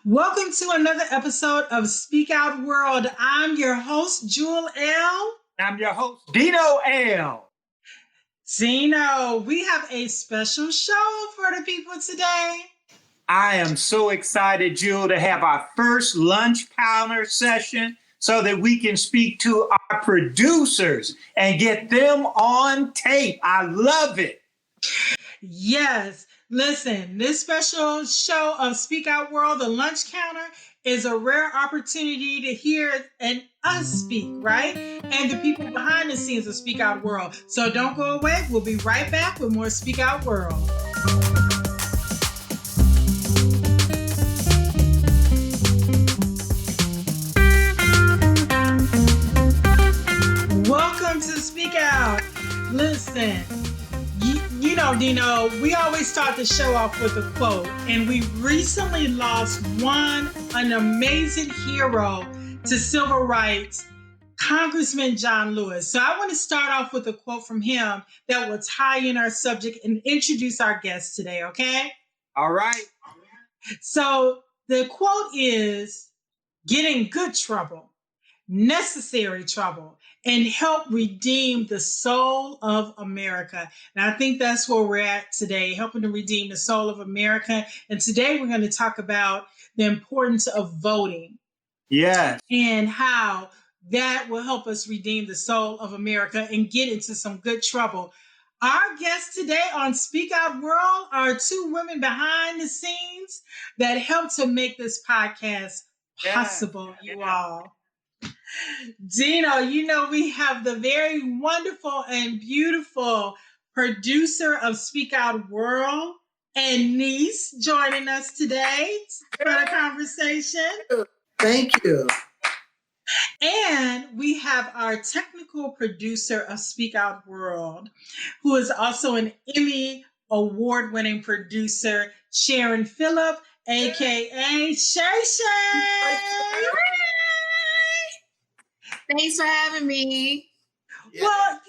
Welcome to another episode of Speak Out World. I'm your host, Jewel L. I'm your host, Dino L. Dino, we have a special show for the people today. I am so excited, Jewel, to have our first lunch counter session so that we can speak to our producers and get them on tape. I love it. Yes. Listen, this special show of Speak Out World, the lunch counter, is a rare opportunity to hear and us speak, right? And the people behind the scenes of Speak Out World. So don't go away. We'll be right back with more Speak Out World. Welcome to Speak Out. Listen. You know, Dino, we always start the show off with a quote, and we recently lost an amazing hero to civil rights, Congressman John Lewis. So I want to start off with a quote from him that will tie in our subject and introduce our guest today, okay? All right. So the quote is, "Get in good trouble, necessary trouble, and help redeem the soul of America." And I think that's where we're at today, helping to redeem the soul of America. And today we're going to talk about the importance of voting. Yes. And how that will help us redeem the soul of America and get into some good trouble. Our guests today on Speak Out World are two women behind the scenes that help to make this podcast possible, you all. Dino, you know, we have the very wonderful and beautiful producer of Speak Out World and niece joining us today for the conversation. Thank you. And we have our technical producer of Speak Out World, who is also an Emmy award-winning producer, Sharon Phillip, aka Shay Shay. Thanks for having me. Well,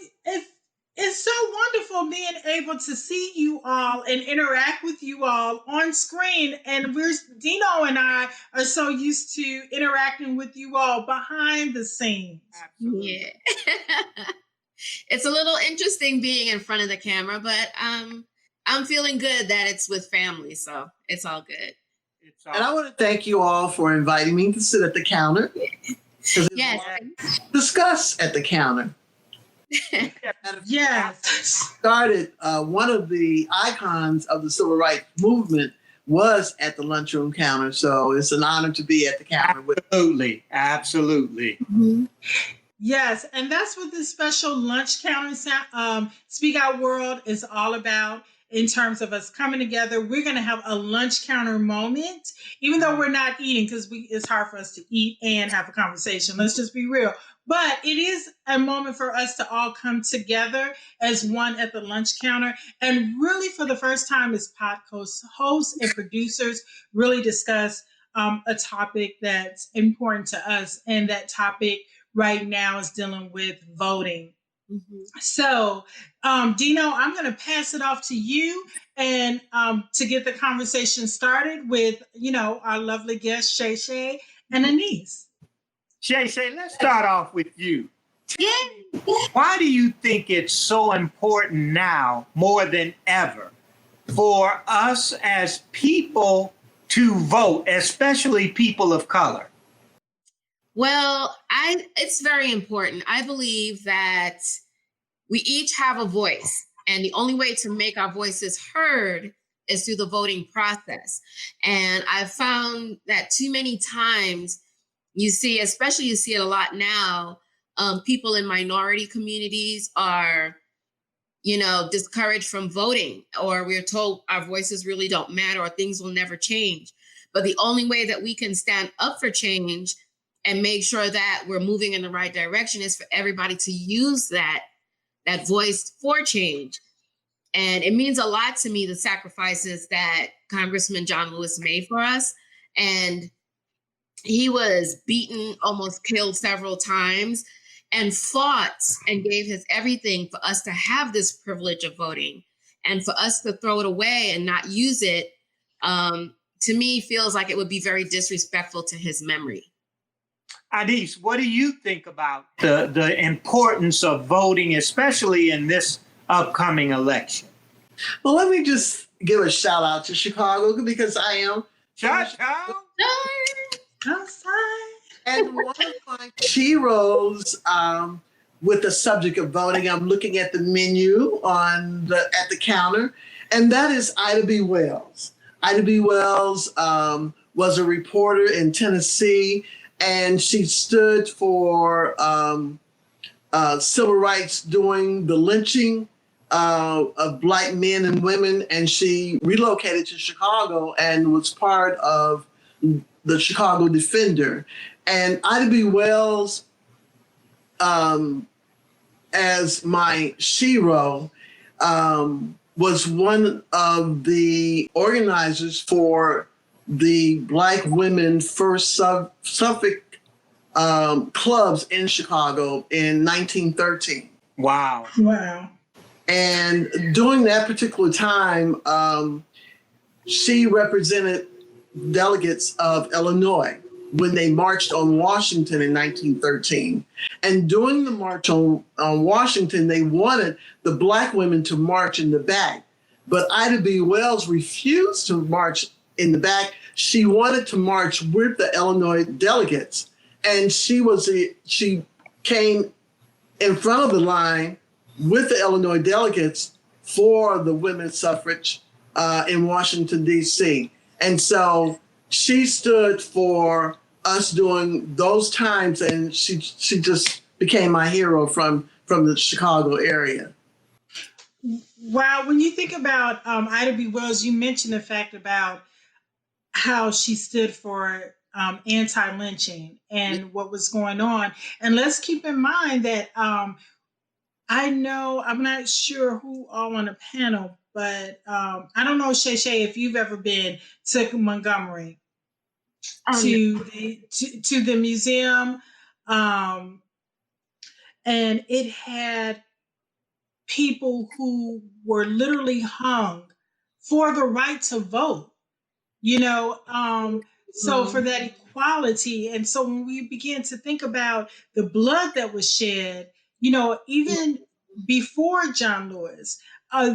it's so wonderful being able to see you all and interact with you all on screen. And Dino and I are so used to interacting with you all behind the scenes. Absolutely. Yeah. It's a little interesting being in front of the camera, but I'm feeling good that it's with family, so it's all good. And I want to thank you all for inviting me to sit at the counter. Yes. Discuss at the counter. Yes. Started one of the icons of the civil rights movement was at the lunchroom counter, so it's an honor to be at the counter. Absolutely. Mm-hmm. Yes, and that's what this special lunch counter Speak Out World is all about. In terms of us coming together, we're going to have a lunch counter moment, even though we're not eating, because it's hard for us to eat and have a conversation. Let's just be real. But it is a moment for us to all come together as one at the lunch counter, and really for the first time as podcast hosts and producers really discuss a topic that's important to us. And that topic right now is dealing with voting. Mm-hmm. So, Dino, I'm going to pass it off to you and to get the conversation started with, our lovely guest, Shay Shay and Anise. Shay Shay, let's start off with you. Yeah. Why do you think it's so important now, more than ever, for us as people to vote, especially people of color? Well, it's very important. I believe that we each have a voice, and the only way to make our voices heard is through the voting process. And I've found that too many times you see it a lot now, people in minority communities are, discouraged from voting, or we're told our voices really don't matter or things will never change. But the only way that we can stand up for change and make sure that we're moving in the right direction is for everybody to use that voice for change. And it means a lot to me, the sacrifices that Congressman John Lewis made for us. And he was beaten, almost killed several times, and fought and gave his everything for us to have this privilege of voting, and for us to throw it away and not use it to me, feels like it would be very disrespectful to his memory. Adis, what do you think about the importance of voting, especially in this upcoming election? Well, let me just give a shout out to Chicago because I am. Shout out. And one of my heroes with the subject of voting, I'm looking at the menu at the counter, and that is Ida B. Wells. Ida B. Wells was a reporter in Tennessee, and she stood for civil rights during the lynching of Black men and women, and she relocated to Chicago and was part of the Chicago Defender. And Ida B. Wells, as my shero, was one of the organizers for the Black women first Suffolk clubs in Chicago in 1913. Wow. And during that particular time, she represented delegates of Illinois when they marched on Washington in 1913. And during the march on Washington, they wanted the Black women to march in the back. But Ida B. Wells refused to march in the back. She wanted to march with the Illinois delegates. And she came in front of the line with the Illinois delegates for the women's suffrage in Washington, D.C. And so she stood for us during those times, and she just became my hero from the Chicago area. Wow, when you think about Ida B. Wells, you mentioned the fact about how she stood for anti-lynching and what was going on. And let's keep in mind that I know, I'm not sure who all on the panel, but I don't know, Shay, if you've ever been to Montgomery, to the museum, and it had people who were literally hung for the right to vote, so for that equality. And so when we begin to think about the blood that was shed, even before John Lewis,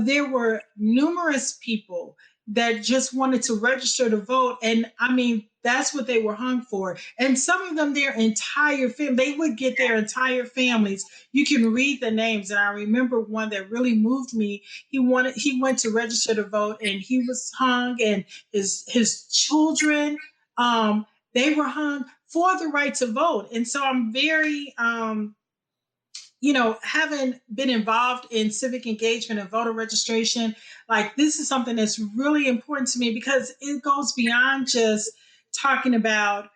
there were numerous people that just wanted to register to vote. And I mean, that's what they were hung for. And some of them, their entire family, they would get their entire families. You can read the names. And I remember one that really moved me. He went to register to vote, and he was hung, and his children, they were hung for the right to vote. And so I'm very, having been involved in civic engagement and voter registration, like this is something that's really important to me because it goes beyond just talking about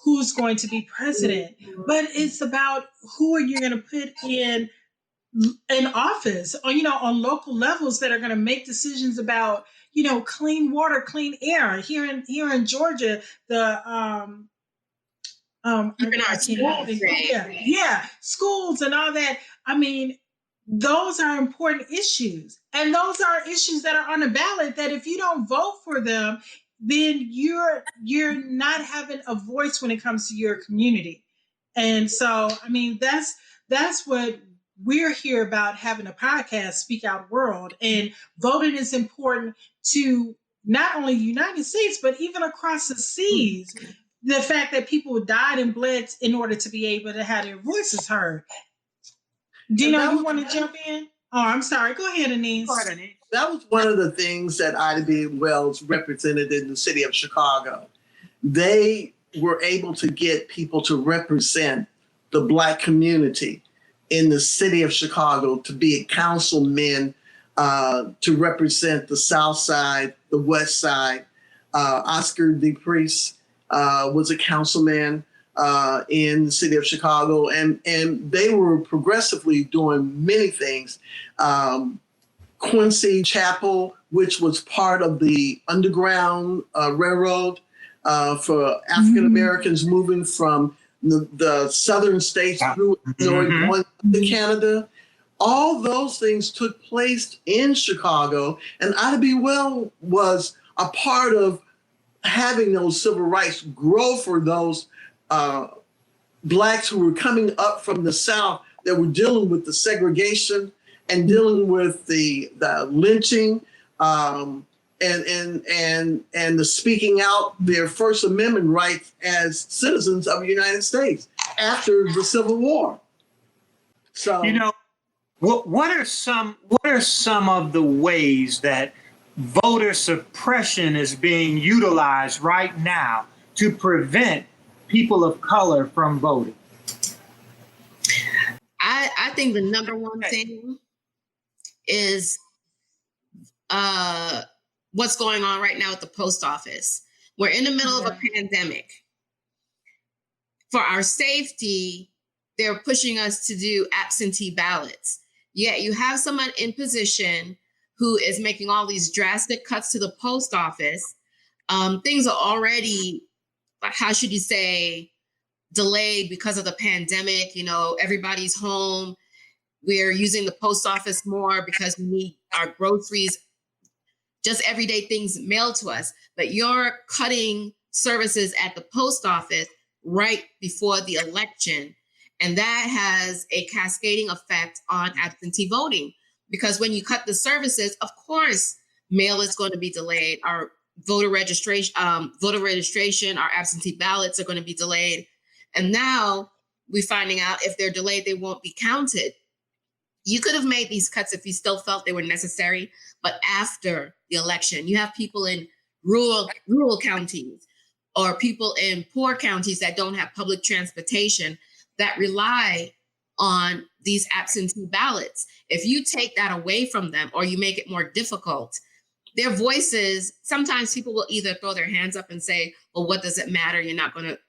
who's going to be president, but it's about who are you going to put in office, or, on local levels that are going to make decisions about, clean water, clean air. Here in Georgia, schools and all that. I mean, those are important issues, and those are issues that are on the ballot that if you don't vote for them, then you're not having a voice when it comes to your community. And so, I mean, that's what we're here about, having a podcast, Speak Out World. And voting is important to not only the United States, but even across the seas. The fact that people died and bled in order to be able to have their voices heard. Dino, you want to jump in? Oh, I'm sorry. Go ahead, Anise. That was one of the things that Ida B. Wells represented in the city of Chicago. They were able to get people to represent the Black community in the city of Chicago, to be councilmen, to represent the South Side, the West Side. Oscar DePriest was a councilman in the city of Chicago, and they were progressively doing many things. Quincy Chapel, which was part of the Underground Railroad for African Americans moving from the southern states through Illinois, going to Canada. All those things took place in Chicago, and Ida B. Wells was a part of having those civil rights grow for those Blacks who were coming up from the South that were dealing with the segregation and dealing with the lynching and the speaking out their First Amendment rights as citizens of the United States after the Civil War. So, what are some of the ways that voter suppression is being utilized right now to prevent people of color from voting? I think the number one thing is what's going on right now at the post office. We're in the middle of a pandemic. For our safety, they're pushing us to do absentee ballots. Yet you have someone in position who is making all these drastic cuts to the post office. Things are already, how should you say, delayed because of the pandemic. Everybody's home. We're using the post office more because we need our groceries, just everyday things mailed to us. But you're cutting services at the post office right before the election. And that has a cascading effect on absentee voting, because when you cut the services, of course, mail is going to be delayed. Our voter registration, our absentee ballots are going to be delayed. And now we're finding out if they're delayed, they won't be counted. You could have made these cuts if you still felt they were necessary, but after the election, you have people in rural counties or people in poor counties that don't have public transportation that rely on these absentee ballots. If you take that away from them or you make it more difficult, their voices, sometimes people will either throw their hands up and say, well, what does it matter? You're not going to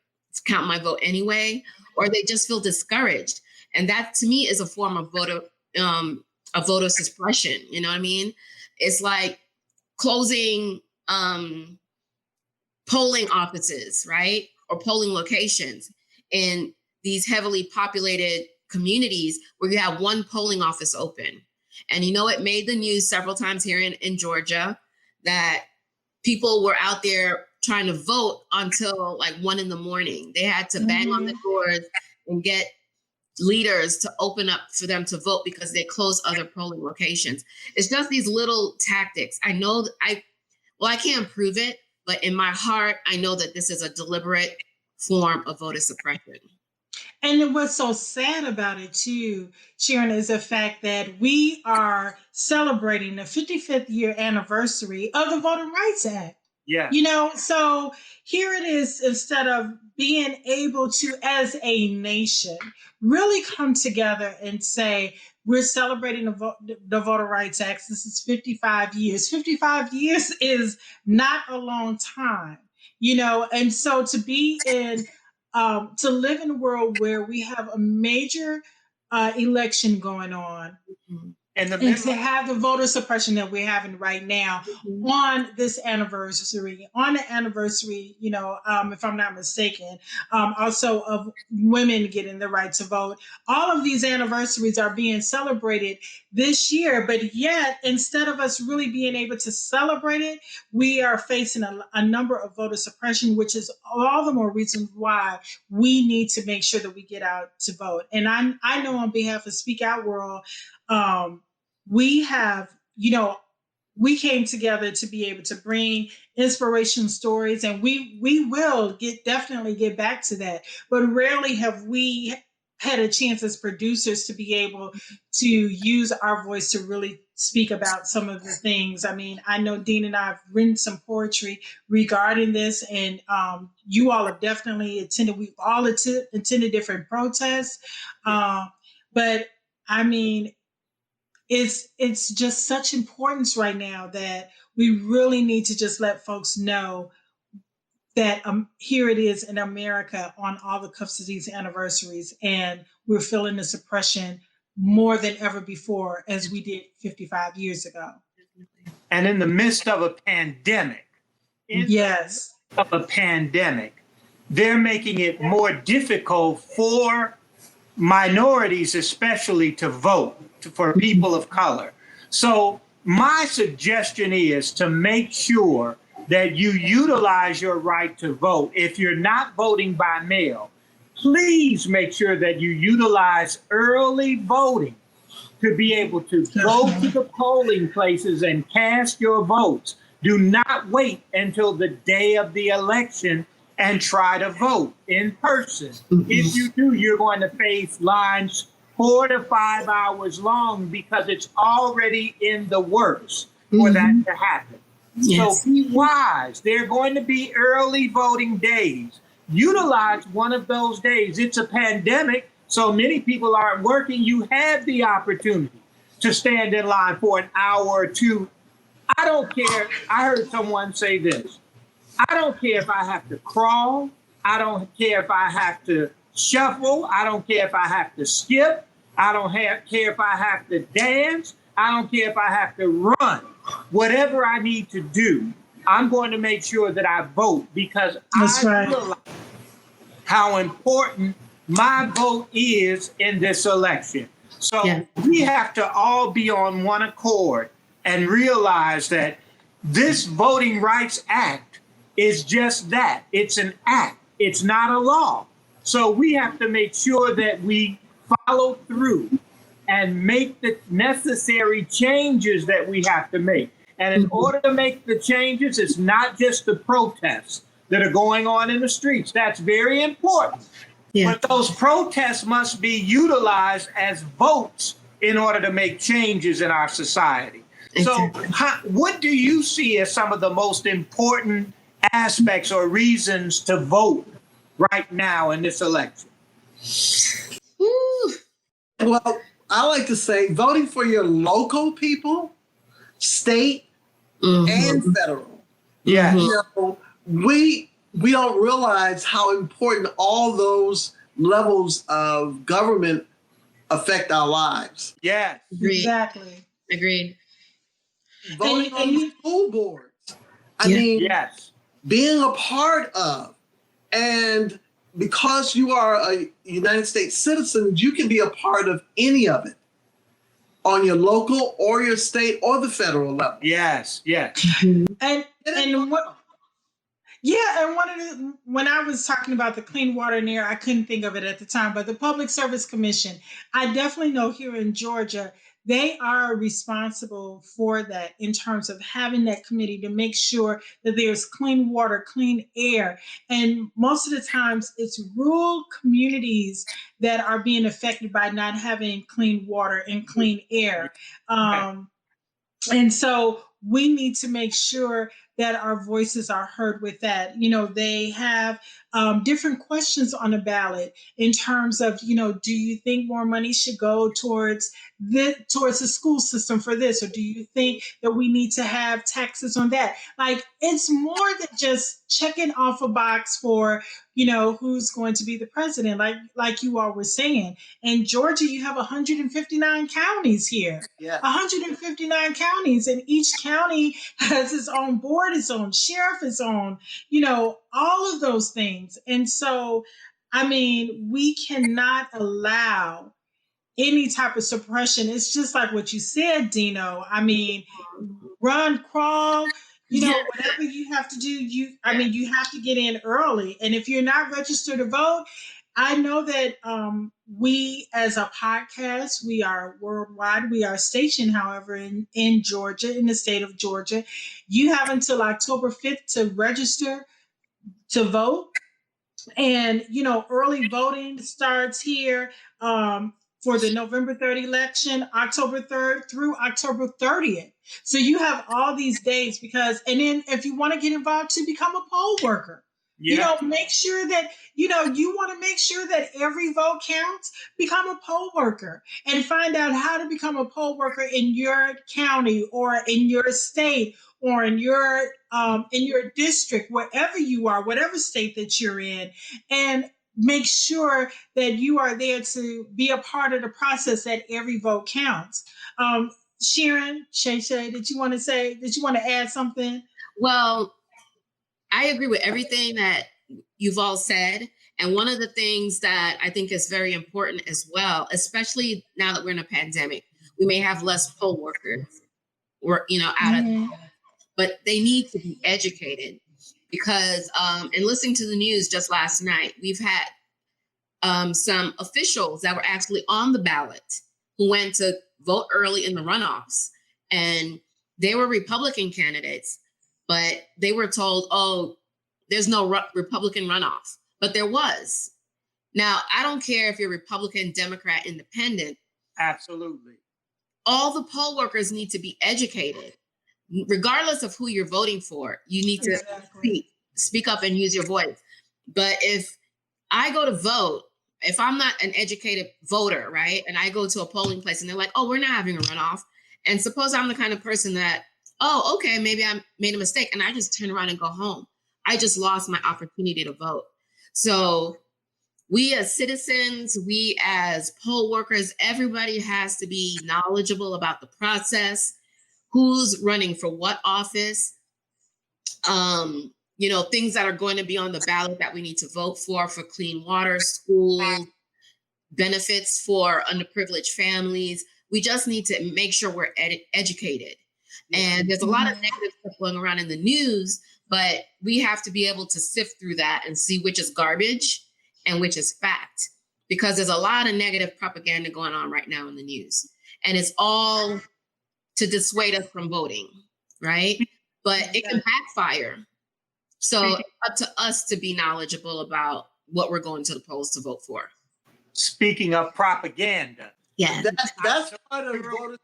count my vote anyway, or they just feel discouraged. And that to me is a form of voter suppression. You know what I mean? It's like closing polling offices, right? Or polling locations in these heavily populated communities where you have one polling office open. And it made the news several times here in Georgia that people were out there trying to vote until like 1 a.m. They had to bang on the doors and get leaders to open up for them to vote because they closed other polling locations. It's just these little tactics. I know I can't prove it, but in my heart, I know that this is a deliberate form of voter suppression. And what's so sad about it too, Sharon, is the fact that we are celebrating the 55th year anniversary of the Voting Rights Act. Yeah. So here it is, instead of being able to, as a nation, really come together and say, we're celebrating the Voting Rights Act. This is 55 years. 55 years is not a long time, and so to be in, to live in a world where we have a major election going on, and to have the voter suppression that we're having right now on this anniversary, if I'm not mistaken, also of women getting the right to vote. All of these anniversaries are being celebrated this year, but yet instead of us really being able to celebrate it, we are facing a number of voter suppression, which is all the more reason why we need to make sure that we get out to vote. And I know on behalf of Speak Out World, we have, we came together to be able to bring inspiration stories, and we will definitely get back to that. But rarely have we had a chance as producers to be able to use our voice to really speak about some of the things. I mean, I know Dean and I have written some poetry regarding this, and you all have definitely attended. We've all attended different protests, but I mean, it's just such importance right now that we really need to just let folks know that here it is in America on all the cuffs of these anniversaries, and we're feeling the suppression more than ever before, as we did 55 years ago. And in the midst of a pandemic, they're making it more difficult for minorities, especially, to vote, for people of color. So my suggestion is to make sure that you utilize your right to vote. If you're not voting by mail, please make sure that you utilize early voting to be able to go to the polling places and cast your votes. Do not wait until the day of the election and try to vote in person. If you do, you're going to face lines 4 to 5 hours long because it's already in the works for that to happen. Yes. So be wise. There are going to be early voting days. Utilize one of those days. It's a pandemic, so many people aren't working. You have the opportunity to stand in line for an hour or two. I don't care. I heard someone say this. I don't care if I have to crawl. I don't care if I have to shuffle. I don't care if I have to skip. I don't care if I have to dance. I don't care if I have to run. Whatever I need to do, I'm going to make sure that I vote because I realize how important my vote is in this election. So we have to all be on one accord and realize that this Voting Rights Act is just that. It's an act. It's not a law. So we have to make sure that we follow through and make the necessary changes that we have to make. And in order to make the changes, it's not just the protests that are going on in the streets. That's very important. But those protests must be utilized as votes in order to make changes in our society. So what do you see as some of the most important aspects or reasons to vote right now in this election? Well, I like to say voting for your local people, state, and federal. Yeah. You know, we don't realize how important all those levels of government affect our lives. Yeah. Exactly. Agreed. Voting on the school boards. I mean, being a part of, and because you are a United States citizen, you can be a part of any of it on your local or your state or the federal level. Yes. And what? Yeah, and when I was talking about the Clean Water and Air, I couldn't think of it at the time, but the Public Service Commission, I definitely know here in Georgia, they are responsible for that in terms of having that committee to make sure that there's clean water, clean air. And most of the times it's rural communities that are being affected by not having clean water and clean air. And so we need to make sure that our voices are heard with that. You know, they have different questions on the ballot in terms of, you know, do you think more money should go towards the school system for this? Or do you think that we need to have taxes on that? Like, it's more than just checking off a box for, you know, who's going to be the president, like you all were saying. In Georgia, you have 159 counties here. 159 counties, and each county has its own board, its own sheriff, its own, you know, all of those things. And so, I mean, we cannot allow any type of suppression. It's just like what you said, Dino. I mean, run, crawl, you know, whatever you have to do, you have to get in early. And if you're not registered to vote, I know that we as a podcast, we are worldwide. We are stationed, however, in Georgia, in the state of Georgia. You have until October 5th to register to vote. And, you know, early voting starts here for the November 3rd election, October 3rd through October 30th. So you have all these days and then if you want to get involved, to become a poll worker. You know, make sure that, you know, you want to make sure that every vote counts. Become a poll worker and find out how to become a poll worker in your county or in your state or in your district, wherever you are, whatever state that you're in, and make sure that you are there to be a part of the process, that every vote counts. Sharon, Shay, did you want to add something? Well, I agree with everything that you've all said. And one of the things that I think is very important as well, especially now that we're in a pandemic, we may have less poll workers or, you know, out of but they need to be educated because, and listening to the news just last night, we've had some officials that were actually on the ballot who went to vote early in the runoffs, and they were Republican candidates, but they were told, oh, there's no Republican runoff, but there was. Now, I don't care if you're Republican, Democrat, Independent. Absolutely. All the poll workers need to be educated. Regardless of who you're voting for, you need to speak up and use your voice. But if I go to vote, if I'm not an educated voter, right, and I go to a polling place and they're like, oh, we're not having a runoff. And suppose I'm the kind of person that, oh, okay, maybe I made a mistake and I just turn around and go home. I just lost my opportunity to vote. So we as citizens, we as poll workers, everybody has to be knowledgeable about the process, who's running for what office, things that are going to be on the ballot that we need to vote for clean water, schools, benefits for underprivileged families. We just need to make sure we're educated. And there's a lot of negative stuff going around in the news, but we have to be able to sift through that and see which is garbage and which is fact, because there's a lot of negative propaganda going on right now in the news. And it's all to dissuade us from voting, right? But it can backfire. So up to us to be knowledgeable about what we're going to the polls to vote for. Speaking of propaganda. Yeah. That's part of voter.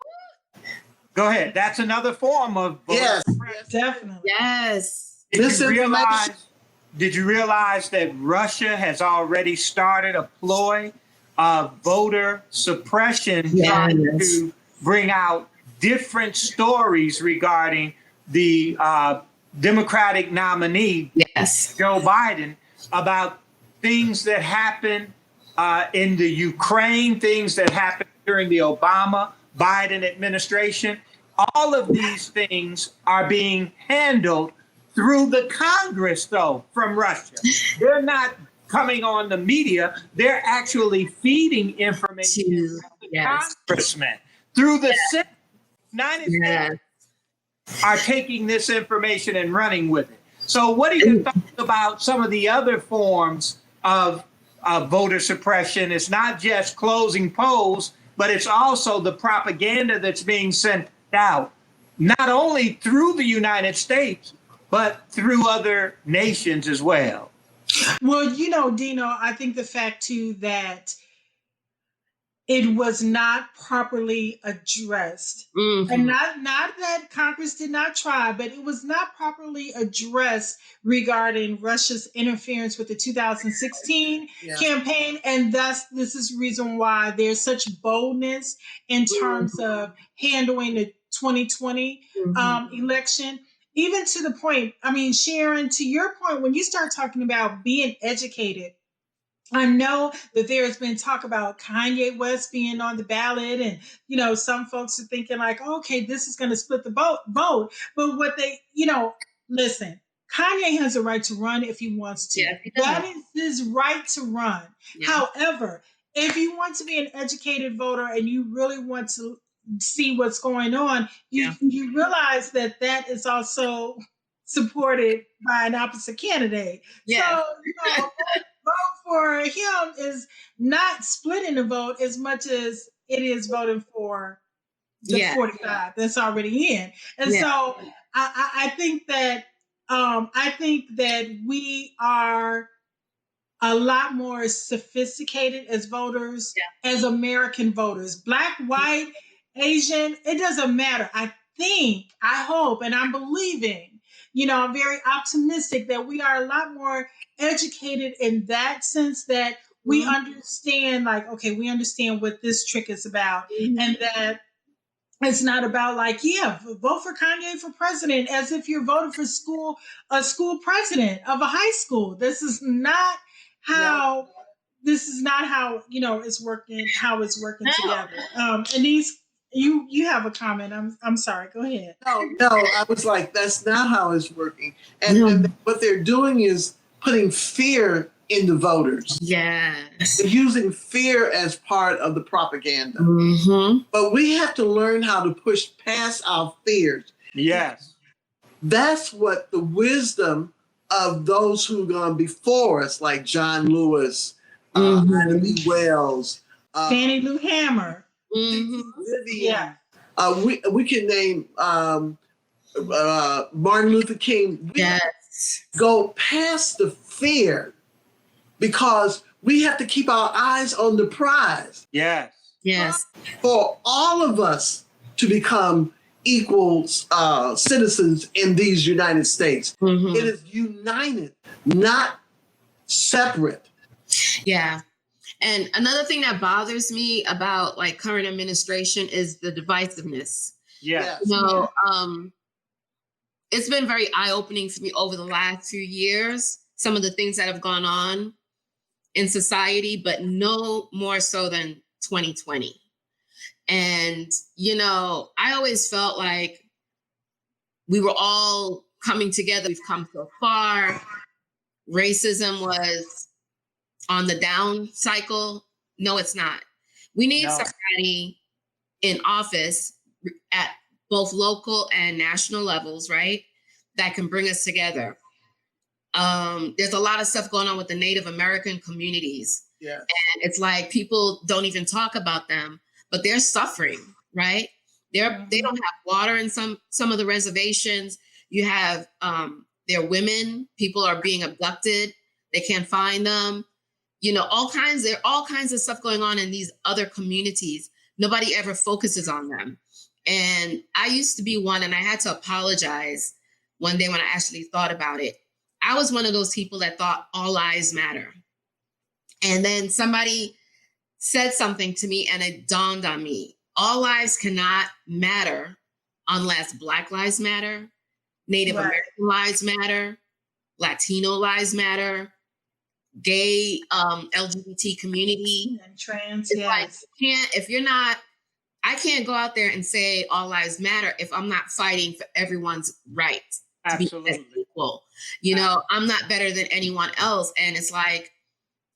Go ahead. That's another form of voter suppression. Definitely. Yes. Did you realize that Russia has already started a ploy of voter suppression trying to bring out different stories regarding the Democratic nominee, Joe Biden, about things that happened in the Ukraine, things that happened during the Obama-Biden administration. All of these things are being handled through the Congress, though, from Russia. They're not coming on the media. They're actually feeding information to the congressmen through the Senate. United States are taking this information and running with it. So what do you think about some of the other forms of voter suppression? It's not just closing polls, but it's also the propaganda that's being sent out, not only through the United States, but through other nations as well. Well, Dino, I think the fact too that it was not properly addressed. And not that Congress did not try, but it was not properly addressed regarding Russia's interference with the 2016 campaign. And thus, this is the reason why there's such boldness in terms of handling the 2020 election. Even to the point, I mean, Sharon, to your point, when you start talking about being educated, I know that there has been talk about Kanye West being on the ballot, and some folks are thinking like, okay, this is going to split the vote. But what they, listen, Kanye has a right to run if he wants to. That is his right to run. However, if you want to be an educated voter and you really want to see what's going on, you realize that is also supported by an opposite candidate. So, vote for him is not splitting the vote as much as it is voting for the 45 that's already in. And so I think that we are a lot more sophisticated as voters, as American voters, Black, white, Asian, it doesn't matter. I hope, and I'm believing, I'm very optimistic that we are a lot more educated in that sense, that we understand, we understand what this trick is about, and that it's not about vote for Kanye for president as if you're voting for a school president of a high school. This is not how it's working, how it's working together. And these, you have a comment. I'm sorry. Go ahead. No, I was like, that's not how it's working. And what they're doing is putting fear into voters. Yes. They're using fear as part of the propaganda. But we have to learn how to push past our fears. Yes. That's what the wisdom of those who have gone before us, like John Lewis, Ida B. Wells, Fannie Lou Hammer. Vivian. Yeah. We can name Martin Luther King. Yes. Go past the fear because we have to keep our eyes on the prize. Yes. Yes. For all of us to become equal citizens in these United States. It is united, not separate. Yeah. And another thing that bothers me about like current administration is the divisiveness. Yes. You know, it's been very eye-opening for me over the last few years, some of the things that have gone on in society, but no more so than 2020. And, you know, I always felt like we were all coming together. We've come so far. Racism was on the down cycle. No, it's not. We need somebody in office at both local and national levels, right? That can bring us together. There's a lot of stuff going on with the Native American communities. Yeah. And it's like people don't even talk about them, but they're suffering, right? They don't have water in some of the reservations. You have they're women, people are being abducted, they can't find them. You know, there are all kinds of stuff going on in these other communities. Nobody ever focuses on them. And I used to be one, and I had to apologize one day when I actually thought about it. I was one of those people that thought all lives matter. And then somebody said something to me and it dawned on me. All lives cannot matter unless Black lives matter, Native American lives matter, Latino lives matter, gay, LGBT community. And trans, it's like, I can't go out there and say all lives matter if I'm not fighting for everyone's right to Absolutely. be equal. You know, I'm not better than anyone else. And it's like,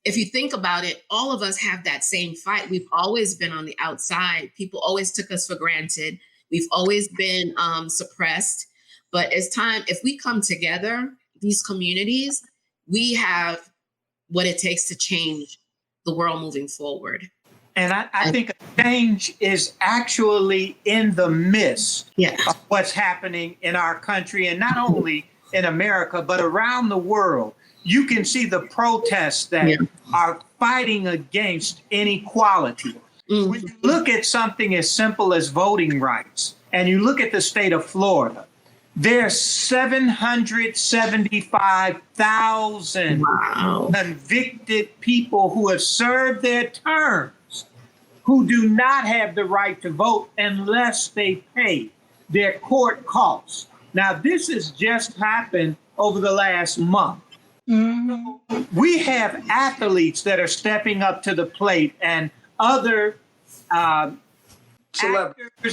if you think about it, all of us have that same fight. We've always been on the outside. People always took us for granted. We've always been suppressed. But it's time, if we come together, these communities, we have what it takes to change the world moving forward. And I think a change is actually in the midst of what's happening in our country, and not only in America, but around the world. You can see the protests that are fighting against inequality. When you look at something as simple as voting rights, and you look at the state of Florida, there's 775,000 convicted people who have served their terms who do not have the right to vote unless they pay their court costs. Now, this has just happened over the last month. We have athletes that are stepping up to the plate, and other actors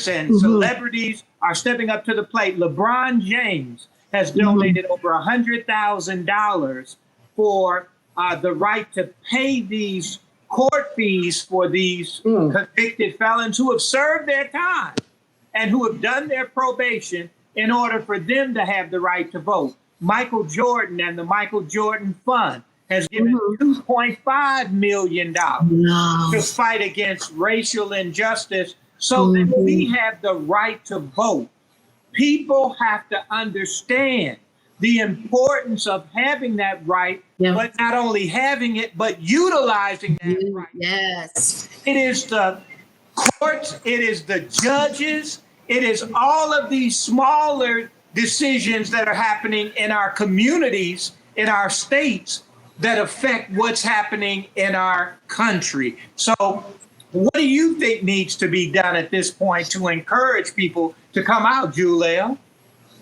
and celebrities are stepping up to the plate. LeBron James has donated over $100,000 for the right to pay these court fees for these convicted felons who have served their time and who have done their probation in order for them to have the right to vote. Michael Jordan and the Michael Jordan Fund has given $2.5 million to fight against racial injustice so that we have the right to vote. People have to understand the importance of having that right, but not only having it, but utilizing that right. Yes. It is the courts, it is the judges, it is all of these smaller decisions that are happening in our communities, in our states, that affect what's happening in our country. So what do you think needs to be done at this point to encourage people to come out, Julia,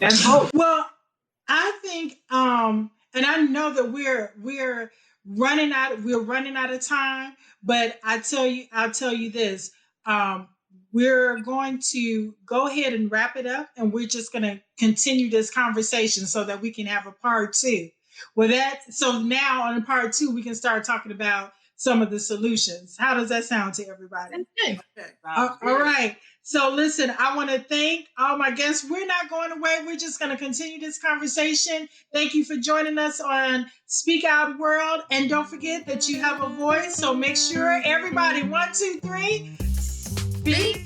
and vote? Well, I think, and I know that we're running out of time, but I'll tell you this. We're going to go ahead and wrap it up, and we're just going to continue this conversation so that we can have a part two. So now on a part two, we can start talking about some of the solutions. How does that sound to everybody? That's good. Okay. All right. So listen, I want to thank all my guests. We're not going away. We're just going to continue this conversation. Thank you for joining us on Speak Out World. And don't forget that you have a voice. So make sure everybody, 1, 2, 3, speak